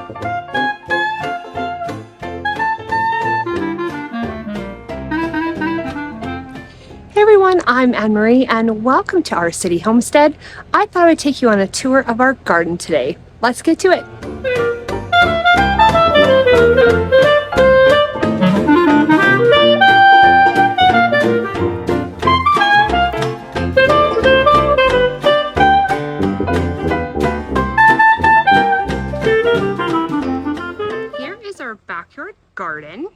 Hey everyone, I'm Anne-Marie and welcome to our city homestead. I thought I'd take you on a tour of our garden today. Let's get to it. Here is our backyard garden.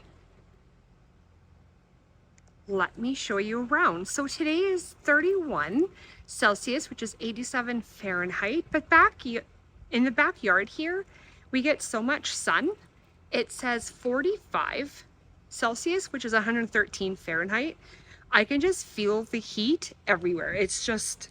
Let me show you around. So today is 31 Celsius, which is 87 Fahrenheit, but in the backyard here, we get so much sun. It says 45 Celsius, which is 113 Fahrenheit. I can just feel the heat everywhere. It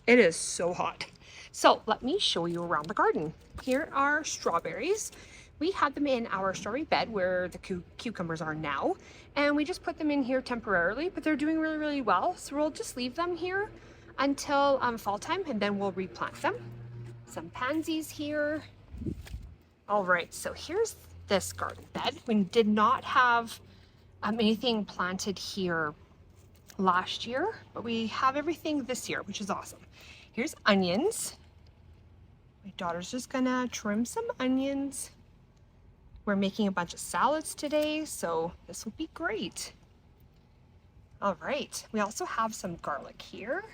is so hot. So let me show you around the garden. Here are strawberries. We had them in our strawberry bed where the cucumbers are now, and we just put them in here temporarily, but they're doing really, really well. So we'll just leave them here until fall time, and then we'll replant them. Some pansies here. All right, so here's this garden bed. We did not have anything planted here last year, but we have everything this year, which is awesome. Here's onions. My daughter's just gonna trim some onions. We're making a bunch of salads today, so this will be great. All right, we also have some garlic here.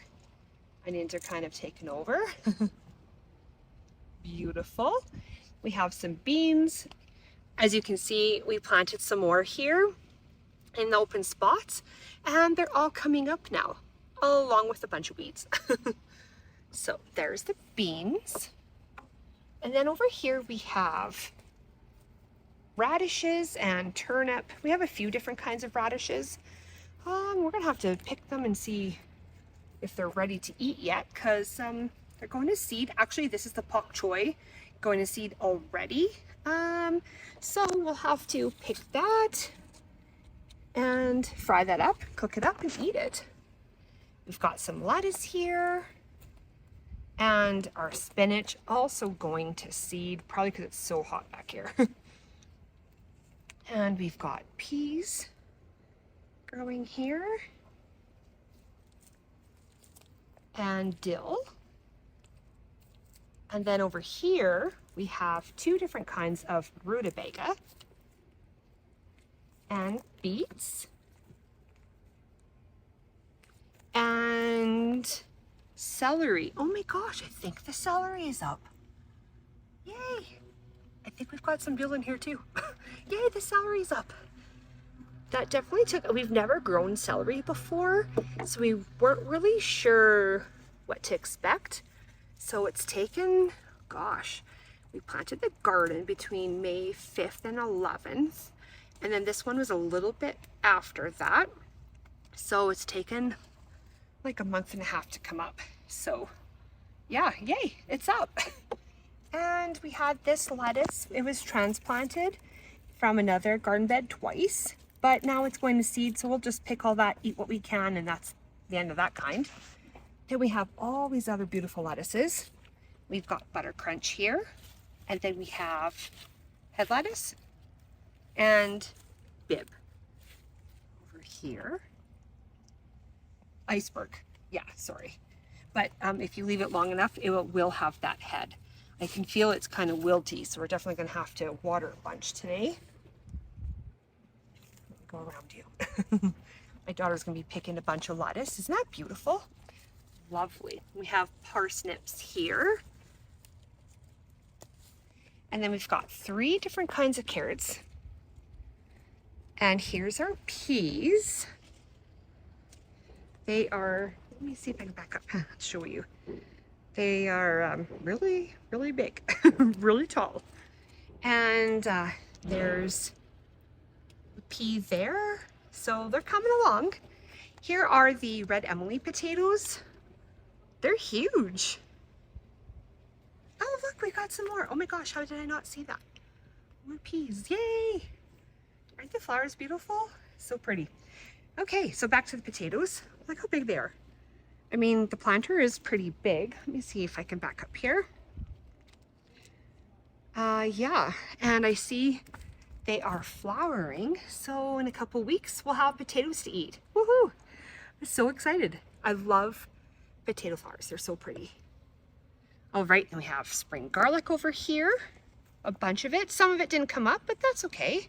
Onions are kind of taken over. Beautiful. We have some beans. As you can see, we planted some more here in the open spots, and they're all coming up now, along with a bunch of weeds. So there's the beans. And then over here we have radishes and turnip. We have a few different kinds of radishes. We're gonna have to pick them and see if they're ready to eat yet, because they're going to seed. Actually, this is the pak choi going to seed already. So we'll have to pick that and fry that up, cook it up, and eat it. We've got some lettuce here, and our spinach also going to seed, probably because it's so hot back here. And we've got peas growing here, and dill. And then over here, we have two different kinds of rutabaga and beets and celery. Oh my gosh, I think the celery is up. Yay! I think we've got some dill in here too. Yay, the celery's up. That definitely we've never grown celery before, so we weren't really sure what to expect. So it's taken, gosh, we planted the garden between May 5th and 11th. And then this one was a little bit after that. So it's taken like a month and a half to come up. So yeah, yay, it's up. And we had this lettuce. It was transplanted from another garden bed twice, but now it's going to seed. So we'll just pick all that, eat what we can, and that's the end of that kind. Then we have all these other beautiful lettuces. We've got butter crunch here, and then we have head lettuce and bib over here. Iceberg, yeah, sorry. But if you leave it long enough, it will have that head. I can feel it's kind of wilty, so we're definitely gonna have to water a bunch today. Go around you. My daughter's gonna be picking a bunch of lettuce. Isn't that beautiful? Lovely. We have parsnips here. And then we've got 3 different kinds of carrots. And here's our peas. They are, let me see if I can back up and show you. They are really, really big, really tall. And there's a pea there. So they're coming along. Here are the red Emily potatoes. They're huge. Oh, look, we got some more. Oh my gosh, how did I not see that? More peas, yay! Aren't the flowers beautiful? So pretty. Okay, so back to the potatoes. Look how big they are. I mean, the planter is pretty big. Let me see if I can back up here. Yeah, and I see they are flowering. So in a couple weeks, we'll have potatoes to eat. Woohoo! I'm so excited. I love potato flowers. They're so pretty. All right, and we have spring garlic over here. A bunch of it. Some of it didn't come up, but that's okay.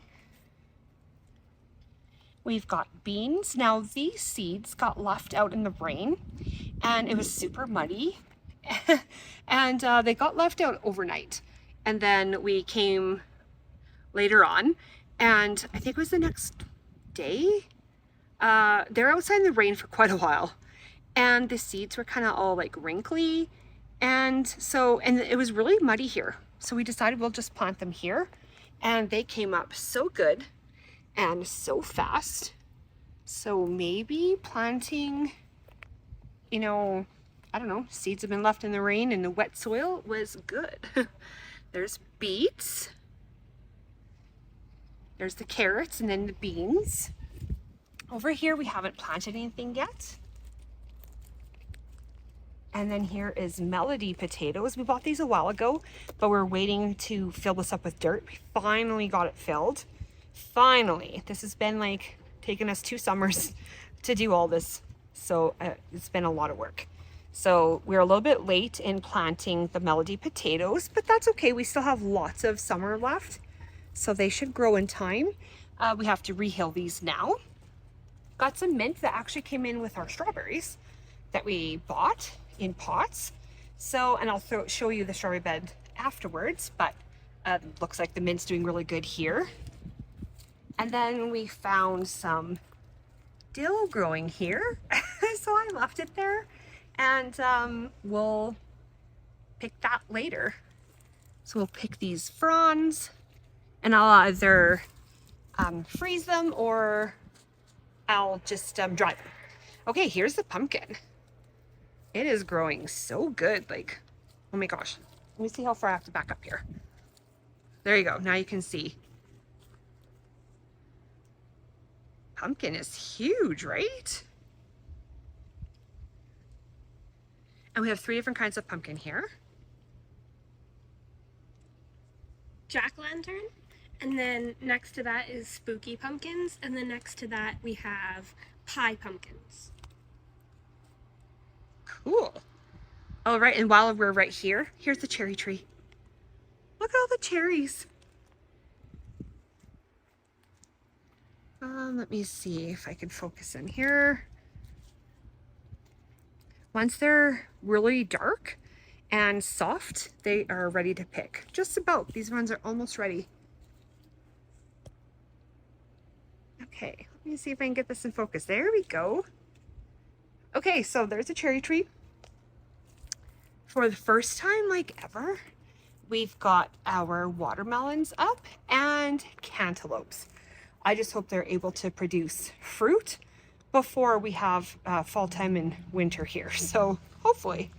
We've got beans. Now these seeds got left out in the rain and it was super muddy and they got left out overnight. And then we came later on and I think it was the next day. They're outside in the rain for quite a while and the seeds were kind of all like wrinkly. And it was really muddy here. So we decided we'll just plant them here and they came up so good and so fast. So maybe planting, you know, I don't know, seeds have been left in the rain and the wet soil was good. There's beets. There's the carrots and then the beans. Over here we haven't planted anything yet. And then here is Melody potatoes. We bought these a while ago, but we're waiting to fill this up with dirt. We finally got it filled. Finally. This has been like taking us 2 summers to do all this. So it's been a lot of work. So we're a little bit late in planting the Melody potatoes, but that's okay. We still have lots of summer left. So they should grow in time. We have to rehill these now. Got some mint that actually came in with our strawberries that we bought in pots. So, and I'll show you the strawberry bed afterwards, but looks like the mint's doing really good here. And then we found some dill growing here. So I left it there and we'll pick that later. So we'll pick these fronds and I'll either freeze them or I'll just dry them. Okay, here's the pumpkin. It is growing so good. Like, oh my gosh. Let me see how far I have to back up here. There you go. Now you can see. Pumpkin is huge, right? And we have 3 different kinds of pumpkin here. Jack-o'-lantern, and then next to that is spooky pumpkins, and then next to that we have pie pumpkins. Cool. All right, and while we're right here, here's the cherry tree. Look at all the cherries. Let me see if I can focus in here. Once they're really dark and soft, they are ready to pick. Just about. These ones are almost ready. Okay, let me see if I can get this in focus. There we go. Okay, so there's a cherry tree. For the first time like ever, we've got our watermelons up and cantaloupes. I just hope they're able to produce fruit before we have fall time and winter here. So hopefully.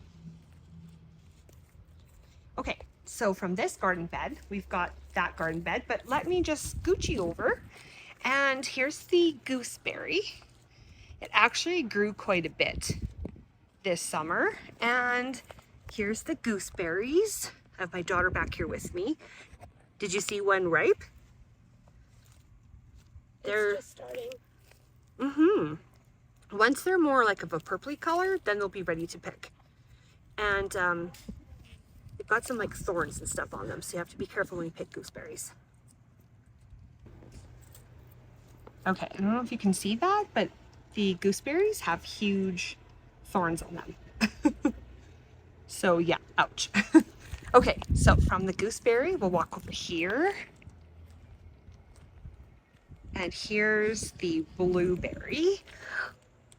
Okay, so from this garden bed, we've got that garden bed, but let me just scooch you over. And here's the gooseberry. It actually grew quite a bit this summer. And here's the gooseberries. I have my daughter back here with me. Did you see one ripe? They're just starting. Once they're more like of a purpley color, then they'll be ready to pick. And they've got some like thorns and stuff on them, so you have to be careful when you pick gooseberries. Okay, I don't know if you can see that, but the gooseberries have huge thorns on them. So yeah, ouch. Okay, so from the gooseberry, we'll walk over here. And here's the blueberry.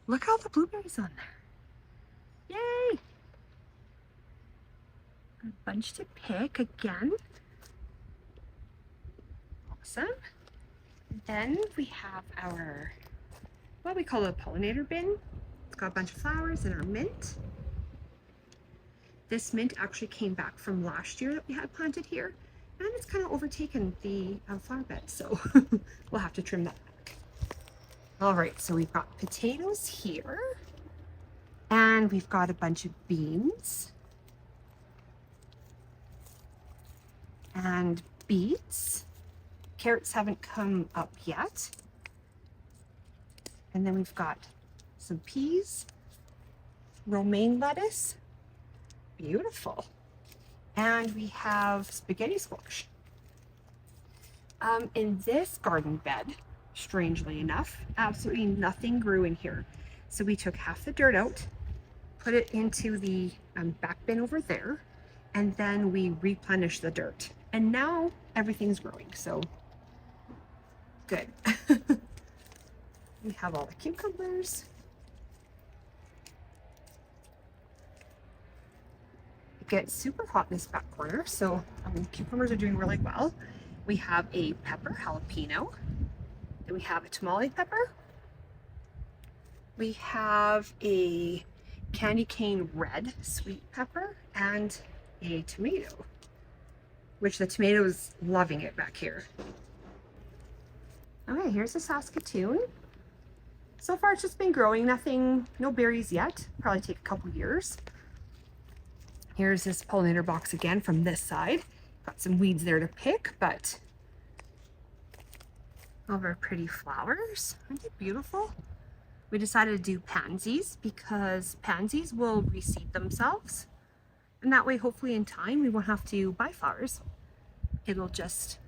Look at all the blueberries on there. Yay! A bunch to pick again. Awesome. Then we have our, what we call a pollinator bin. It's got a bunch of flowers and our mint. This mint actually came back from last year that we had planted here, and it's kind of overtaken the flower bed, so we'll have to trim that back. All right, so we've got potatoes here, and we've got a bunch of beans. and beets. Carrots haven't come up yet. And then we've got some peas, romaine lettuce, beautiful. And we have spaghetti squash. In this garden bed, strangely enough, absolutely nothing grew in here. So we took half the dirt out, put it into the back bin over there, and then we replenished the dirt. And now everything's growing, so good. We have all the cucumbers. It gets super hot in this back corner, so cucumbers are doing really well. We have a pepper, jalapeno. Then we have a tamale pepper. We have a candy cane red sweet pepper and a tomato, which the tomato is loving it back here. Okay, here's the Saskatoon. So far it's just been growing, no berries yet. Probably take a couple years. Here's this pollinator box again from this side. Got some weeds there to pick, but all of our pretty flowers. Aren't they beautiful? We decided to do pansies because pansies will reseed themselves. And that way, hopefully in time, we won't have to buy flowers. It'll just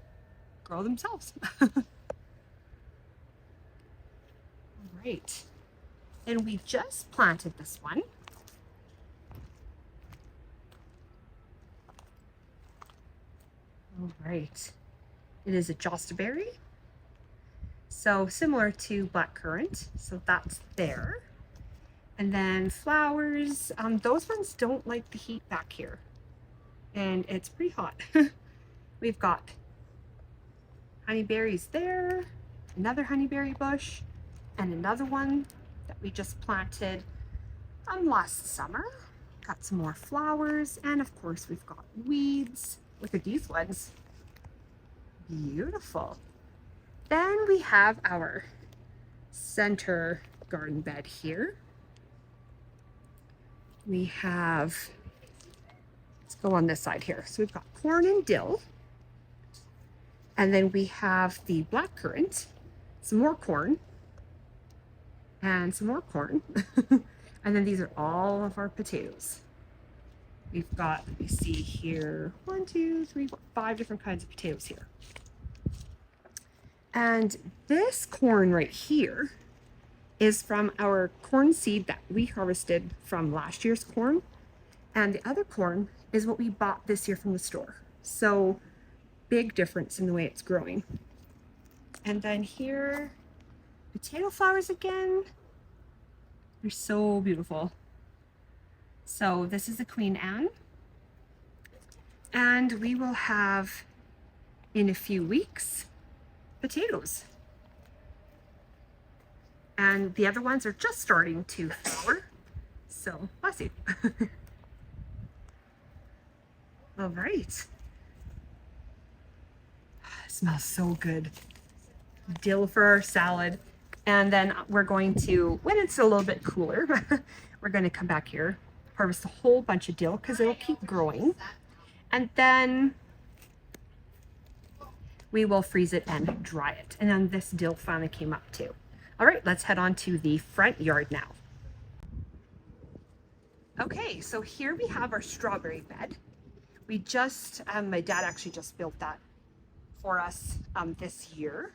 grow themselves. Right. And we just planted this one. All right. It is a jostaberry. So similar to blackcurrant. So that's there. And then flowers. Those ones don't like the heat back here. And it's pretty hot. We've got honeyberries there. Another honeyberry bush. And another one that we just planted last summer. Got some more flowers, and of course we've got weeds. Look at these ones. Beautiful. Then we have our center garden bed here. We have, let's go on this side here. So we've got corn and dill. And then we have the blackcurrant, some more corn, and some more corn. And then these are all of our potatoes. We've got, let me see here, 1, 2, 3, 4, 5 different kinds of potatoes here. And this corn right here is from our corn seed that we harvested from last year's corn. And the other corn is what we bought this year from the store. So big difference in the way it's growing. And then here, potato flowers again. They're so beautiful. So this is the Queen Anne. And we will have, in a few weeks, potatoes. And the other ones are just starting to flower. So, bless you. All right. It smells so good. Dill for our salad. And then we're going to, when it's a little bit cooler, we're going to come back here, harvest a whole bunch of dill because it'll keep growing. And then we will freeze it and dry it. And then this dill finally came up too. All right, let's head on to the front yard now. Okay, so here we have our strawberry bed. We just, my dad actually just built that for us this year.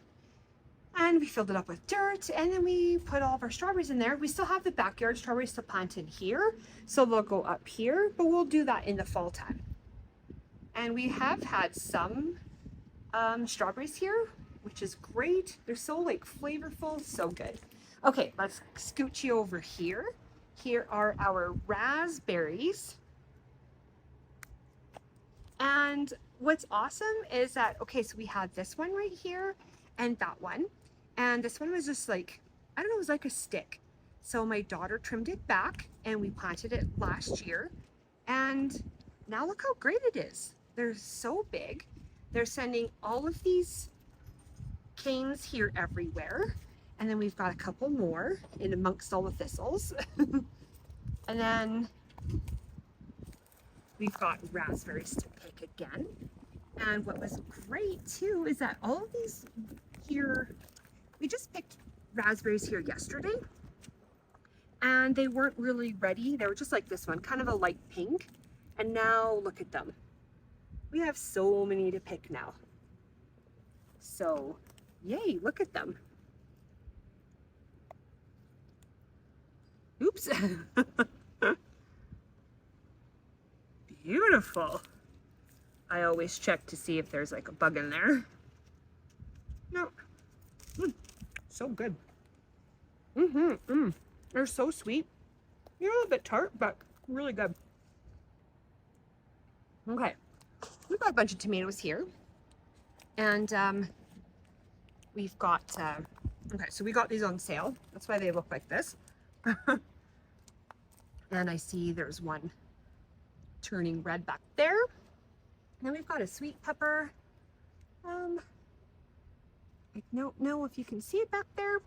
And we filled it up with dirt, and then we put all of our strawberries in there. We still have the backyard strawberries still planted here, so they'll go up here, but we'll do that in the fall time. And we have had some strawberries here, which is great. They're so like flavorful, so good. Okay, let's scooch you over here. Here are our raspberries. And what's awesome is that, okay, so we have this one right here and that one. And this one was just like, I don't know, it was like a stick. So my daughter trimmed it back and we planted it last year. And now look how great it is. They're so big. They're sending all of these canes here everywhere. And then we've got a couple more in amongst all the thistles. And then we've got raspberries to pick again. And what was great too is that all of these here, we just picked raspberries here yesterday and they weren't really ready. They were just like this one, kind of a light pink. And now look at them. We have so many to pick now. So yay, look at them. Oops. Beautiful. I always check to see if there's like a bug in there. No. So good. They're so sweet. They're a little bit tart, but really good. Okay. We've got a bunch of tomatoes here. And we've got, okay, so we got these on sale. That's why they look like this. And I see there's one turning red back there. Then we've got a sweet pepper. I don't know if you can see it back there.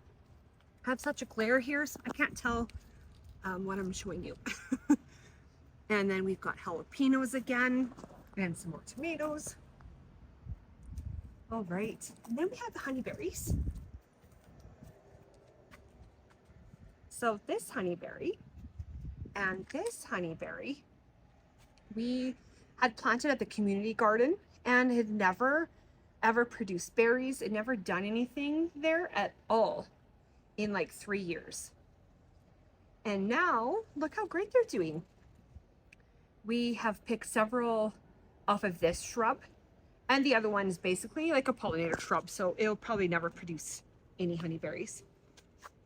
I have such a glare here, so I can't tell what I'm showing you. And then we've got jalapenos again, and some more tomatoes. All right, and then we have the honeyberries. So this honeyberry and this honeyberry, we had planted at the community garden and had never ever produced berries. It never done anything there at all in like 3 years. And now look how great they're doing. We have picked several off of this shrub, and the other one is basically like a pollinator shrub, so it'll probably never produce any honeyberries.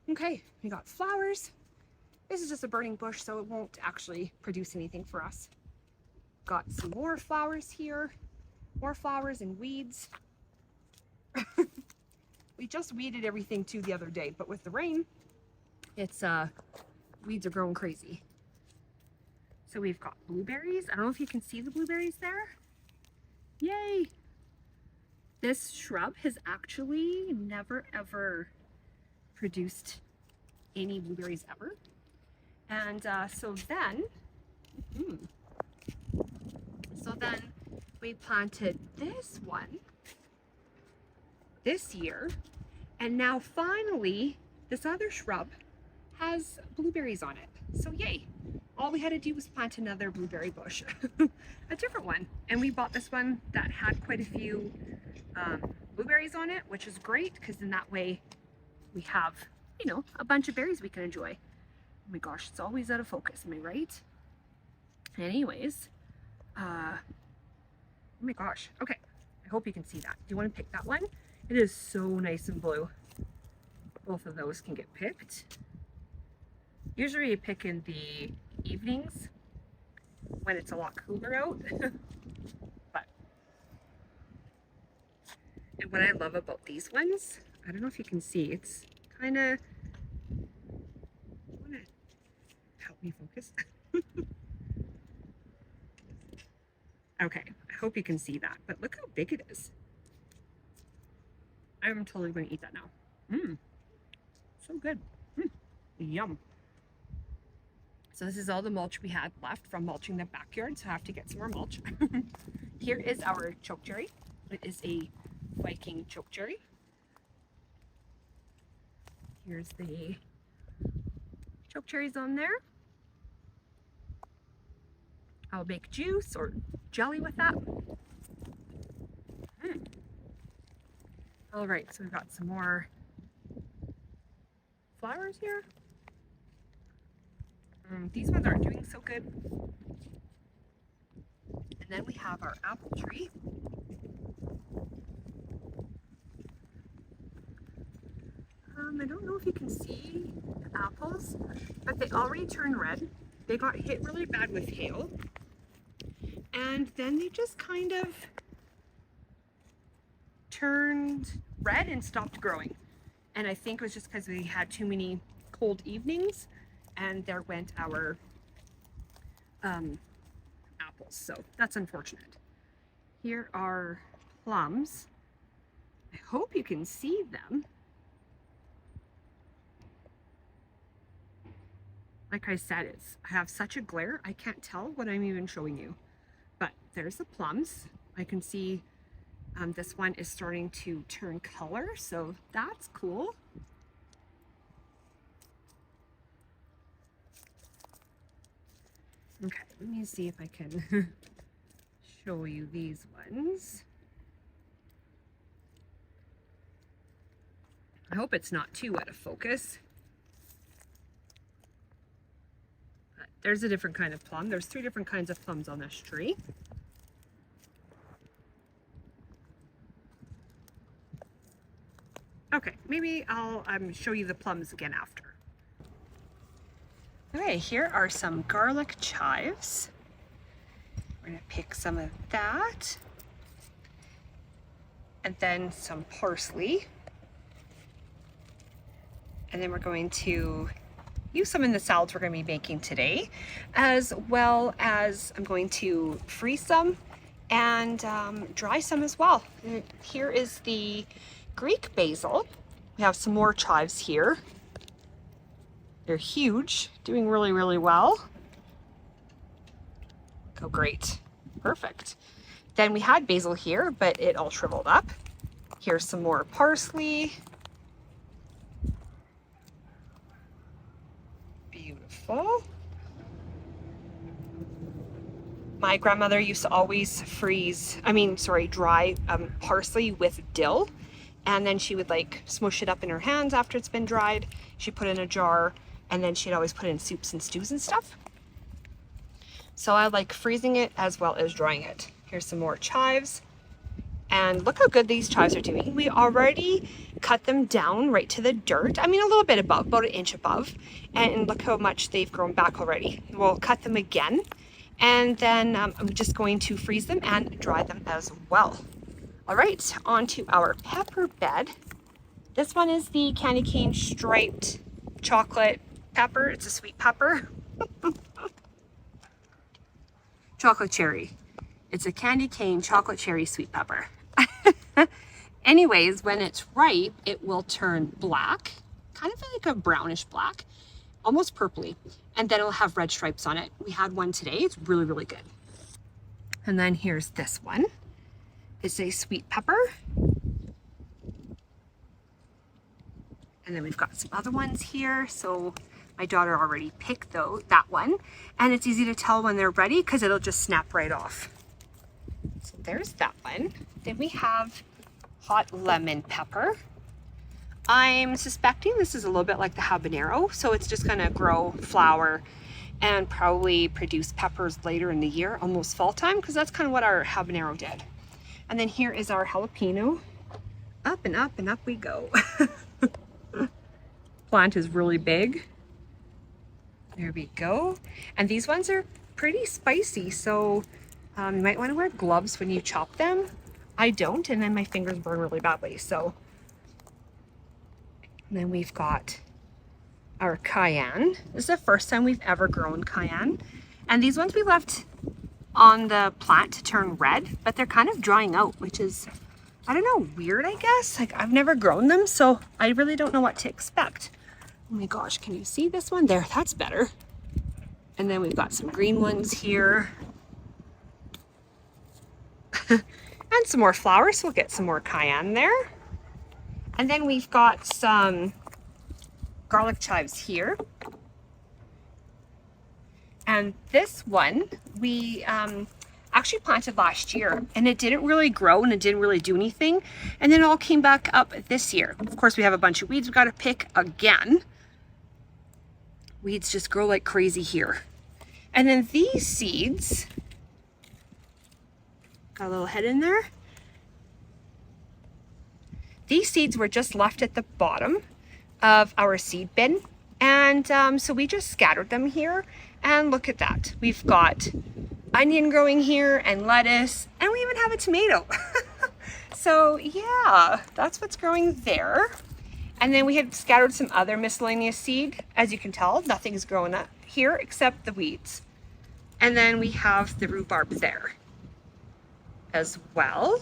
Okay, we got flowers. This is just a burning bush, so it won't actually produce anything for us. Got some more flowers here, more flowers and weeds. We just weeded everything too the other day, but with the rain, it's weeds are growing crazy. So we've got blueberries. I don't know if you can see the blueberries there. Yay! This shrub has actually never ever produced any blueberries ever. And so then we planted this one this year, and now finally this other shrub has blueberries on it. So yay! All we had to do was plant another blueberry bush, a different one. And we bought this one that had quite a few blueberries on it, which is great because in that way we have, you know, a bunch of berries we can enjoy. Oh my gosh, it's always out of focus, am I right? Anyways, oh my gosh, okay, I hope you can see that. Do you want to pick that one? It is so nice and blue. Both of those can get picked. Usually you pick in the evenings when it's a lot cooler out. But, and what I love about these ones, I don't know if you can see, it's kind of, want to help me focus? Okay, I hope you can see that, but look how big it is. I'm totally going to eat that now. So good. Yum. So this is all the mulch we had left from mulching the backyard, so I have to get some more mulch. Here is our chokecherry. It is a Viking chokecherry. Here's the chokecherries on there. I'll make juice or jelly with that. All right, so we've got some more flowers here. These ones aren't doing so good. And then we have our apple tree. I don't know if you can see the apples, but they already turned red. They got hit really bad with hail. And then they just kind of turned red and stopped growing. And I think it was just because we had too many cold evenings, and there went our apples. So that's unfortunate. Here are plums. I hope you can see them. Like I said, I have such a glare, I can't tell what I'm even showing you. But there's the plums. I can see This one is starting to turn color, so that's cool. Okay, let me see if I can show you these ones. I hope it's not too out of focus. But there's a different kind of plum. There's 3 different kinds of plums on this tree. Okay, maybe I'll show you the plums again after. Okay, here are some garlic chives. We're gonna pick some of that. And then some parsley. And then we're going to use some in the salads we're gonna be making today, as well as I'm going to freeze some and dry some as well. And here is the Greek basil. We have some more chives here. They're huge, doing really, really well. Oh, great. Perfect. Then we had basil here, but it all shriveled up. Here's some more parsley. Beautiful. My grandmother used to always dry parsley with dill. And then she would like smush it up in her hands after it's been dried. She put it in a jar, and then she'd always put it in soups and stews and stuff. So I like freezing it as well as drying it. Here's some more chives. And look how good these chives are doing. We already cut them down right to the dirt. I mean, a little bit above, about 1 inch above. And look how much they've grown back already. We'll cut them again. And then I'm just going to freeze them and dry them as well. All right, on to our pepper bed. This one is the candy cane striped chocolate pepper. It's a sweet pepper. Chocolate cherry. It's a candy cane chocolate cherry sweet pepper. Anyways, when it's ripe, it will turn black, kind of like a brownish black, almost purpley. And then it'll have red stripes on it. We had one today. It's really, really good. And then here's this one. It's a sweet pepper. And then we've got some other ones here. So my daughter already picked that one. And it's easy to tell when they're ready because it'll just snap right off. So there's that one. Then we have hot lemon pepper. I'm suspecting this is a little bit like the habanero. So it's just gonna grow, flower, and probably produce peppers later in the year, almost fall time, because that's kind of what our habanero did. And then here is our jalapeno. Up and up and up we go. Plant is really big. There we go. And these ones are pretty spicy, so you might want to wear gloves when you chop them. I don't, and then my fingers burn really badly, so. And then we've got our cayenne. This is the first time we've ever grown cayenne. And these ones we left on the plant to turn red, but they're kind of drying out, which is, I don't know, weird, I guess. Like, I've never grown them, so I really don't know what to expect. Oh my gosh, can you see this one? There, that's better. And then we've got some green ones here. And some more flowers, we'll get some more cayenne there. And then we've got some garlic chives here. And this one we actually planted last year, and it didn't really grow and it didn't really do anything. And then it all came back up this year. Of course, we have a bunch of weeds we've got to pick again. Weeds just grow like crazy here. And then these seeds, got a little head in there. These seeds were just left at the bottom of our seed bin. And so we just scattered them here. And look at that. We've got onion growing here and lettuce, and we even have a tomato. So yeah, that's what's growing there. And then we had scattered some other miscellaneous seed. As you can tell, nothing's growing up here except the weeds. And then we have the rhubarb there as well.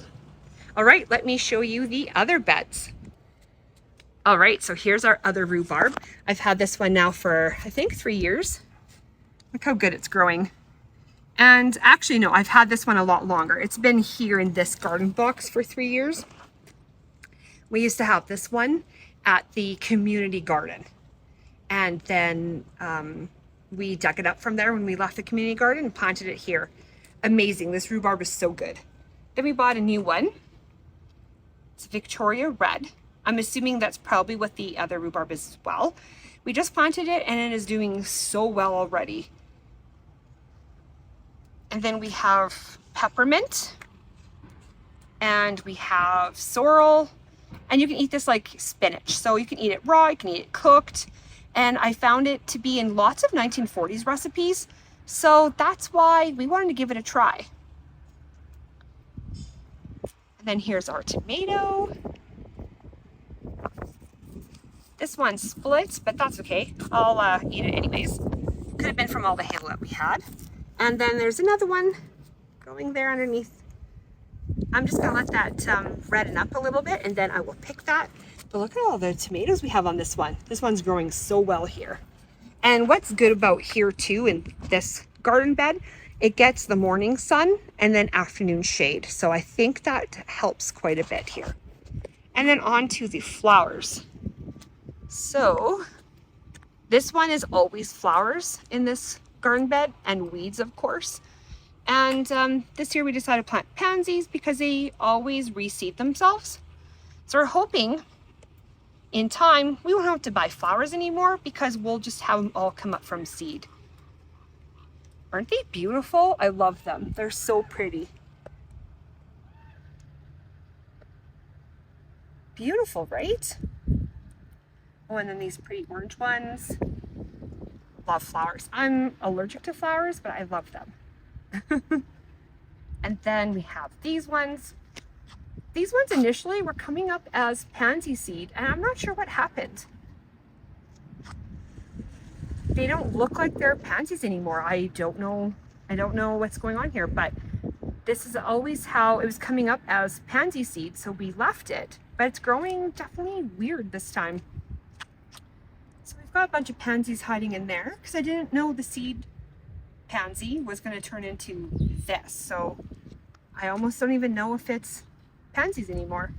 All right, let me show you the other beds. All right, so here's our other rhubarb. I've had this one now for, I think, 3 years. Look how good it's growing. And actually, no, I've had this one a lot longer. It's been here in this garden box for 3 years. We used to have this one at the community garden. And then we dug it up from there when we left the community garden and planted it here. Amazing. This rhubarb is so good. Then we bought a new one. It's Victoria Red. I'm assuming that's probably what the other rhubarb is as well. We just planted it and it is doing so well already. And then we have peppermint. And we have sorrel. And you can eat this like spinach. So you can eat it raw, you can eat it cooked. And I found it to be in lots of 1940s recipes. So that's why we wanted to give it a try. And then here's our tomato. This one splits, but that's okay. I'll eat it anyways. Could have been from all the hail that we had. And then there's another one going there underneath. I'm just gonna let that redden up a little bit and then I will pick that. But look at all the tomatoes we have on this one. This one's growing so well here. And what's good about here too in this garden bed, it gets the morning sun and then afternoon shade. So I think that helps quite a bit here. And then on to the flowers. So this one is always flowers in this garden bed and weeds, of course. And this year we decided to plant pansies because they always reseed themselves. So we're hoping in time we won't have to buy flowers anymore because we'll just have them all come up from seed. Aren't they beautiful? I love them. They're so pretty. Beautiful, right? Oh, and then these pretty orange ones. Love flowers. I'm allergic to flowers, but I love them. And then we have these ones. These ones initially were coming up as pansy seed, and I'm not sure what happened. They don't look like they're pansies anymore. I don't know what's going on here, but this is always how it was coming up as pansy seed, so we left it. But it's growing definitely weird this time. So we've got a bunch of pansies hiding in there because I didn't know the seed pansy was going to turn into this. So I almost don't even know if it's pansies anymore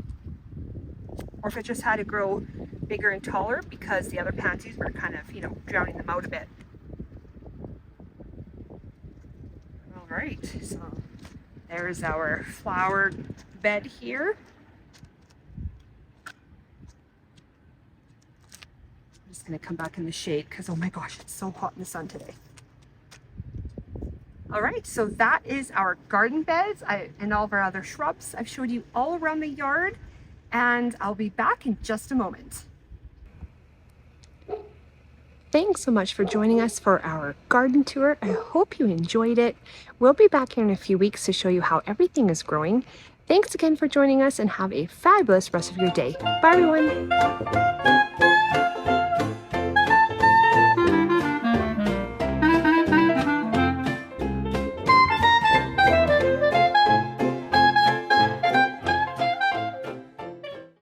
or if it just had to grow bigger and taller because the other pansies were kind of, drowning them out a bit. All right, so there's our flower bed here. I'm just going to come back in the shade because, oh my gosh, it's so hot in the sun today. All right, so that is our garden beds and all of our other shrubs. I've showed you all around the yard and I'll be back in just a moment. Thanks so much for joining us for our garden tour. I hope you enjoyed it. We'll be back here in a few weeks to show you how everything is growing. Thanks again for joining us and have a fabulous rest of your day. Bye everyone.